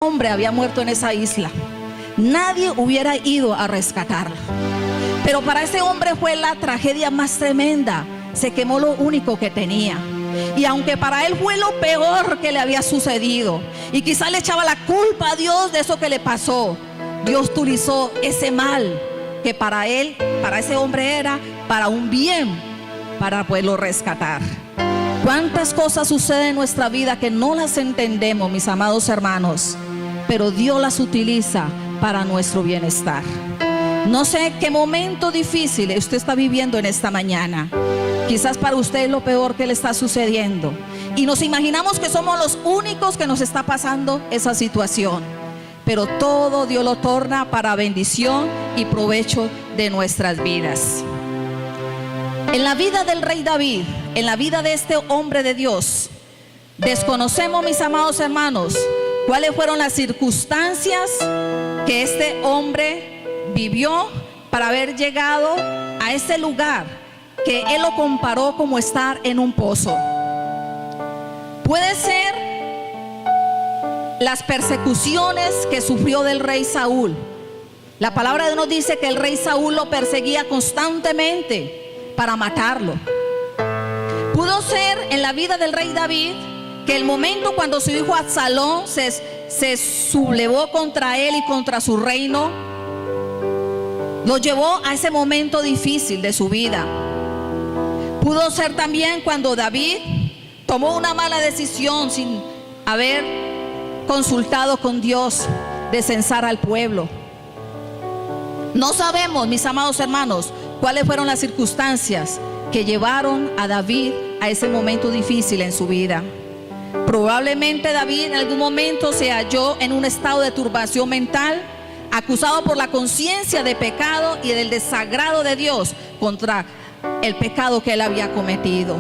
hombre había muerto en esa isla. Nadie hubiera ido a rescatarlo. Pero para ese hombre fue la tragedia más tremenda. Se quemó lo único que tenía. Y aunque para él fue lo peor que le había sucedido, y quizá le echaba la culpa a Dios de eso que le pasó, Dios utilizó ese mal que para él, para ese hombre era para un bien, para poderlo rescatar. ¿Cuántas cosas suceden en nuestra vida que no las entendemos, mis amados hermanos? Pero Dios las utiliza para nuestro bienestar. No sé qué momento difícil usted está viviendo en esta mañana. Quizás para usted es lo peor que le está sucediendo. Y nos imaginamos que somos los únicos que nos está pasando esa situación. Pero todo Dios lo torna para bendición y provecho de nuestras vidas. En la vida del rey David, en la vida de este hombre de Dios, desconocemos, mis amados hermanos, cuáles fueron las circunstancias que este hombre vivió para haber llegado a ese lugar que él lo comparó como estar en un pozo. Puede ser las persecuciones que sufrió del rey Saúl. La palabra de Dios nos dice que el rey Saúl lo perseguía constantemente para matarlo. Pudo ser en la vida del rey David que el momento cuando su hijo Absalón se sublevó contra él y contra su reino, lo llevó a ese momento difícil de su vida. Pudo ser también cuando David tomó una mala decisión sin haber consultado con Dios de censar al pueblo. No sabemos, mis amados hermanos, cuáles fueron las circunstancias que llevaron a David a ese momento difícil en su vida. Probablemente David en algún momento se halló en un estado de turbación mental, acusado por la conciencia de pecado y del desagrado de Dios contra el pecado que él había cometido.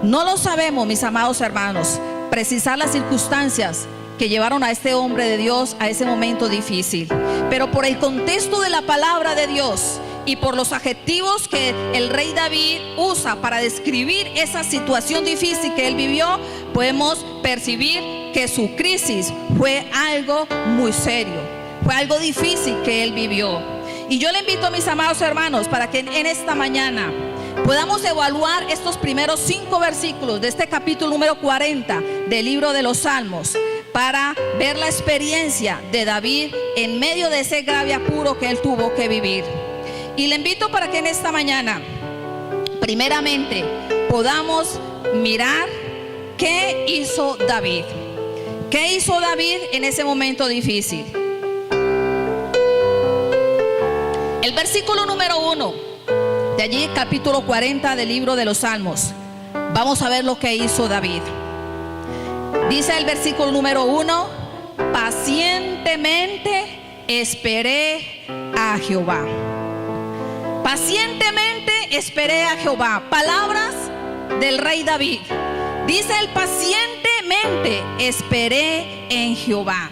No lo sabemos, mis amados hermanos, precisar las circunstancias que llevaron a este hombre de Dios a ese momento difícil. Pero por el contexto de la palabra de Dios y por los adjetivos que el rey David usa para describir esa situación difícil que él vivió, podemos percibir que su crisis fue algo muy serio, fue algo difícil que él vivió. Y yo le invito a mis amados hermanos para que en esta mañana podamos evaluar estos primeros 5 versículos de este capítulo número 40 del libro de los Salmos, para ver la experiencia de David en medio de ese grave apuro que él tuvo que vivir. Y le invito para que en esta mañana, primeramente, podamos mirar qué hizo David. ¿Qué hizo David en ese momento difícil? El versículo número 1, de allí capítulo 40 del libro de los Salmos. Vamos a ver lo que hizo David. Dice el versículo número 1: pacientemente esperé a Jehová. Pacientemente esperé a Jehová. Palabras del rey David. Dice él: pacientemente esperé en Jehová.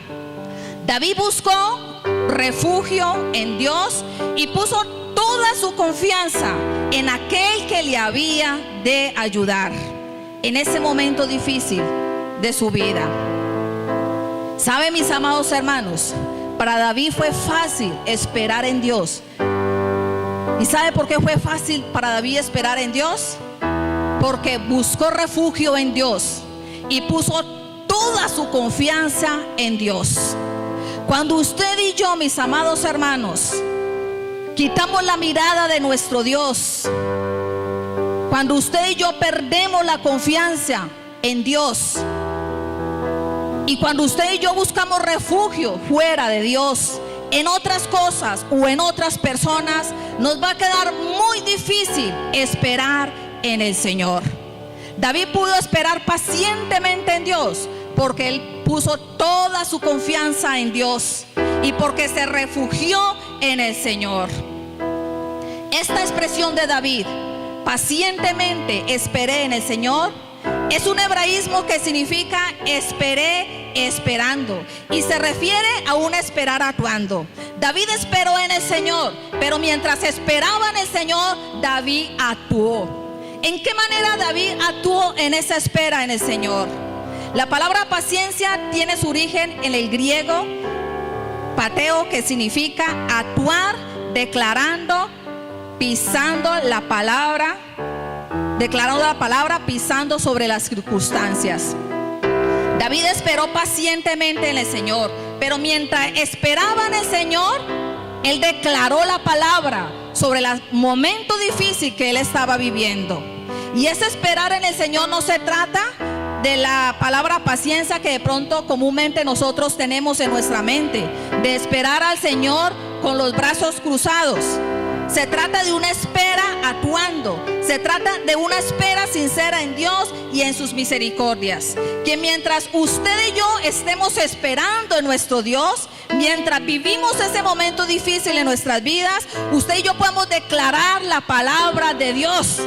David buscó refugio en Dios y puso toda su confianza en aquel que le había de ayudar en ese momento difícil de su vida. ¿Sabe, mis amados hermanos? Para David fue fácil esperar en Dios. ¿Y sabe por qué fue fácil para David esperar en Dios? Porque buscó refugio en Dios y puso toda su confianza en Dios. Cuando usted y yo, mis amados hermanos, quitamos la mirada de nuestro Dios, cuando usted y yo perdemos la confianza en Dios, y cuando usted y yo buscamos refugio fuera de Dios, en otras cosas o en otras personas, nos va a quedar muy difícil esperar en el Señor. David pudo esperar pacientemente en Dios porque él puso toda su confianza en Dios y porque se refugió en el Señor. Esta expresión de David, pacientemente esperé en el Señor, es un hebraísmo que significa esperé esperando, y se refiere a un esperar actuando. David esperó en el Señor, pero mientras esperaba en el Señor, David actuó. ¿En qué manera David actuó en esa espera en el Señor? La palabra paciencia tiene su origen en el griego pateo, que significa actuar, declarando, pisando la palabra, pisando sobre las circunstancias. David esperó pacientemente en el Señor, pero mientras esperaba en el Señor, él declaró la palabra sobre el momento difícil que él estaba viviendo. Y ese esperar en el Señor no se trata de la palabra paciencia que de pronto comúnmente nosotros tenemos en nuestra mente, de esperar al Señor con los brazos cruzados. Se trata de una espera actuando. Se trata de una espera sincera en Dios y en sus misericordias. Que mientras usted y yo estemos esperando en nuestro Dios, mientras vivimos ese momento difícil en nuestras vidas, usted y yo podemos declarar la palabra de Dios.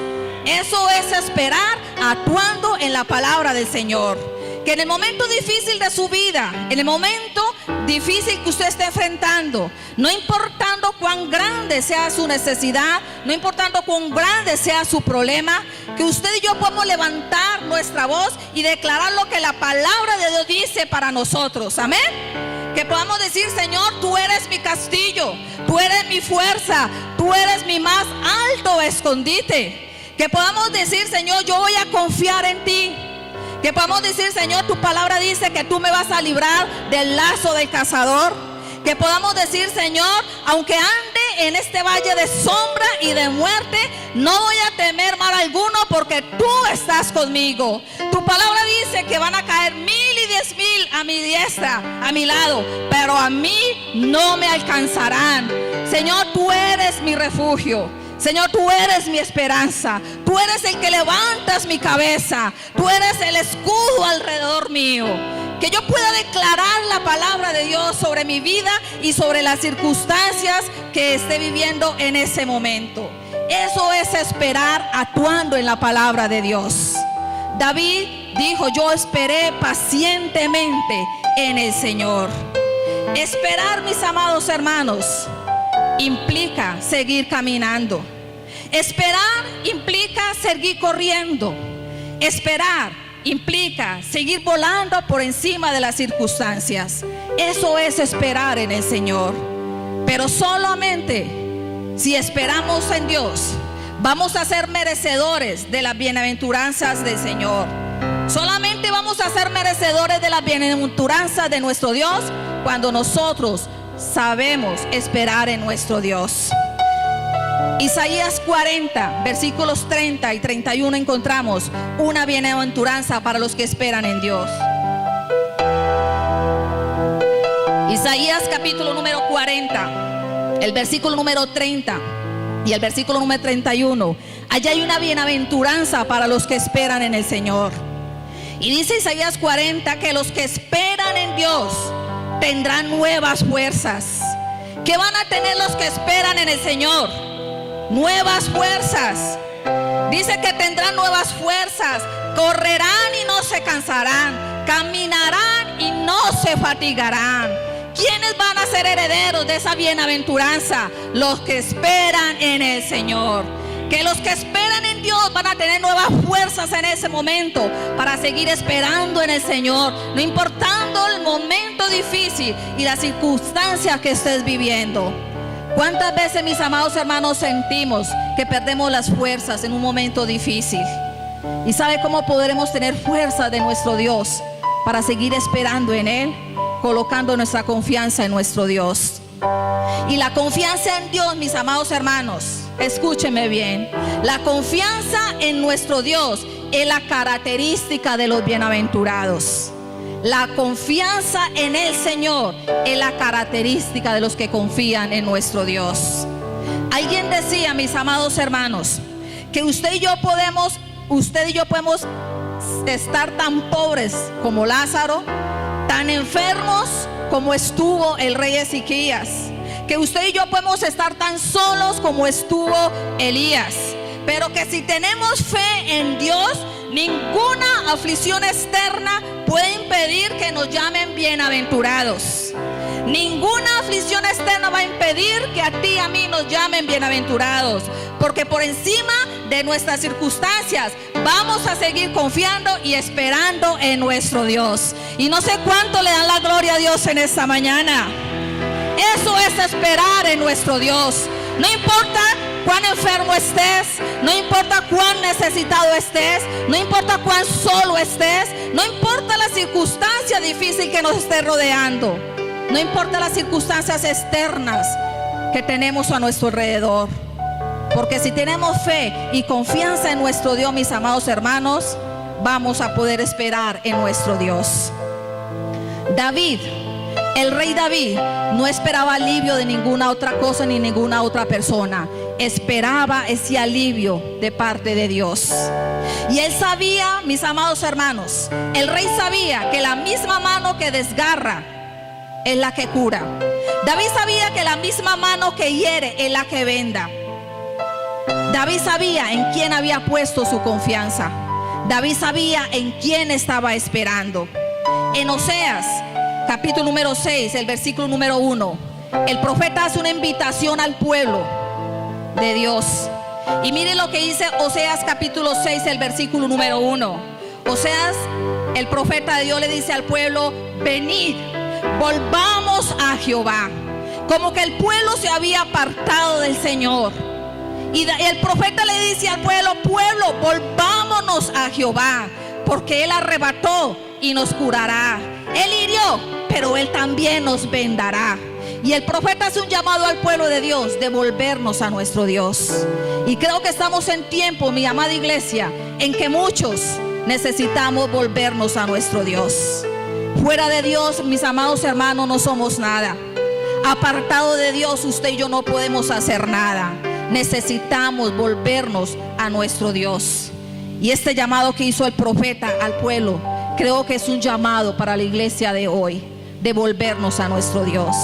Eso es esperar actuando en la palabra del Señor. Que en el momento difícil de su vida, en el momento difícil que usted esté enfrentando, no importando cuán grande sea su necesidad, no importando cuán grande sea su problema, que usted y yo podemos levantar nuestra voz y declarar lo que la palabra de Dios dice para nosotros. Amén. Que podamos decir: Señor, tú eres mi castillo, tú eres mi fuerza, tú eres mi más alto escondite. Que podamos decir: Señor, yo voy a confiar en ti. Que podamos decir: Señor, tu palabra dice que tú me vas a librar del lazo del cazador. Que podamos decir: Señor, aunque ande en este valle de sombra y de muerte, no voy a temer mal alguno, porque tú estás conmigo. Tu palabra dice que van a caer 1000 y 10,000 a mi diestra, a mi lado, pero a mí no me alcanzarán. Señor, tú eres mi refugio. Señor, tú eres mi esperanza. Tú eres el que levantas mi cabeza. Tú eres el escudo alrededor mío. Que yo pueda declarar la palabra de Dios sobre mi vida y sobre las circunstancias que esté viviendo en ese momento. Eso es esperar actuando en la palabra de Dios. David dijo: yo esperé pacientemente en el Señor. Esperar, mis amados hermanos, implica seguir caminando. Esperar implica seguir corriendo. Esperar implica seguir volando por encima de las circunstancias. Eso es esperar en el Señor. Pero solamente si esperamos en Dios, vamos a ser merecedores de las bienaventuranzas del Señor. Solamente vamos a ser merecedores de las bienaventuranzas de nuestro Dios cuando nosotros sabemos esperar en nuestro Dios. Isaías 40, versículos 30 y 31 encontramos una bienaventuranza para los que esperan en Dios. Isaías capítulo número 40, el versículo número 30 y el versículo número 31. Allá hay una bienaventuranza para los que esperan en el Señor. Y dice Isaías 40 que los que esperan en Dios tendrán nuevas fuerzas. ¿Qué van a tener los que esperan en el Señor? Nuevas fuerzas. Dice que tendrán nuevas fuerzas. Correrán y no se cansarán. Caminarán y no se fatigarán. ¿Quiénes van a ser herederos de esa bienaventuranza? Los que esperan en el Señor. Que los que esperan en Dios van a tener nuevas fuerzas en ese momento para seguir esperando en el Señor, no importando el momento difícil y las circunstancias que estés viviendo. ¿Cuántas veces, mis amados hermanos, sentimos que perdemos las fuerzas en un momento difícil? ¿Y sabe cómo podremos tener fuerza de nuestro Dios para seguir esperando en Él? Colocando nuestra confianza en nuestro Dios. Y la confianza en Dios, mis amados hermanos, escúcheme bien, la confianza en nuestro Dios es la característica de los bienaventurados. La confianza en el Señor es la característica de los que confían en nuestro Dios. Alguien decía, mis amados hermanos, que usted y yo podemos estar tan pobres como Lázaro, tan enfermos como estuvo el rey Ezequías, que usted y yo podemos estar tan solos como estuvo Elías, pero que si tenemos fe en Dios, ninguna aflicción externa puede impedir que nos llamen bienaventurados. Ninguna aflicción externa va a impedir que a ti y a mí nos llamen bienaventurados, porque por encima de nuestras circunstancias vamos a seguir confiando y esperando en nuestro Dios. Y no sé cuánto le dan la gloria a Dios en esta mañana. Eso es esperar en nuestro Dios. No importa cuán enfermo estés, no importa cuán necesitado estés, no importa cuán solo estés, no importa la circunstancia difícil que nos esté rodeando, no importa las circunstancias externas que tenemos a nuestro alrededor. Porque si tenemos fe y confianza en nuestro Dios, mis amados hermanos, vamos a poder esperar en nuestro Dios. David, el rey David, no esperaba alivio de ninguna otra cosa ni ninguna otra persona. Esperaba ese alivio de parte de Dios. Y él sabía, mis amados hermanos, el rey sabía que la misma mano que desgarra es la que cura. David sabía que la misma mano que hiere es la que venda. David sabía en quién había puesto su confianza. David sabía en quién estaba esperando. En Oseas, capítulo número 6, el versículo número 1, el profeta hace una invitación al pueblo de Dios. Y miren lo que dice Oseas capítulo 6, el versículo número 1. Oseas, el profeta de Dios, le dice al pueblo: venid, volvamos a Jehová. Como que el pueblo se había apartado del Señor. Y el profeta le dice al pueblo: pueblo, volvámonos a Jehová, porque Él arrebató y nos curará. Él hirió, pero Él también nos vendará. Y el profeta hace un llamado al pueblo de Dios de volvernos a nuestro Dios. Y creo que estamos en tiempo, mi amada iglesia, en que muchos necesitamos volvernos a nuestro Dios. Fuera de Dios, mis amados hermanos, no somos nada. Apartado de Dios, usted y yo no podemos hacer nada. Necesitamos volvernos a nuestro Dios. Y este llamado que hizo el profeta al pueblo, creo que es un llamado para la iglesia de hoy, de volvernos a nuestro Dios.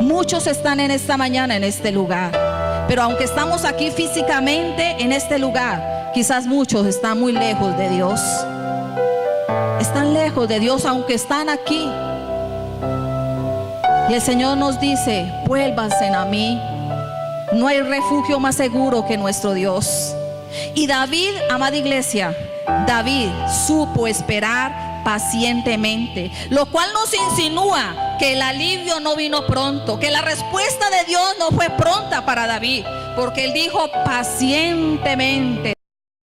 Muchos están en esta mañana en este lugar, pero aunque estamos aquí físicamente en este lugar, quizás muchos están muy lejos de Dios. Están lejos de Dios aunque están aquí. Y el Señor nos dice: vuélvanse a mí. No hay refugio más seguro que nuestro Dios. Y David, amada iglesia, David supo esperar pacientemente, lo cual nos insinúa que el alivio no vino pronto, que la respuesta de Dios no fue pronta para David, porque él dijo pacientemente.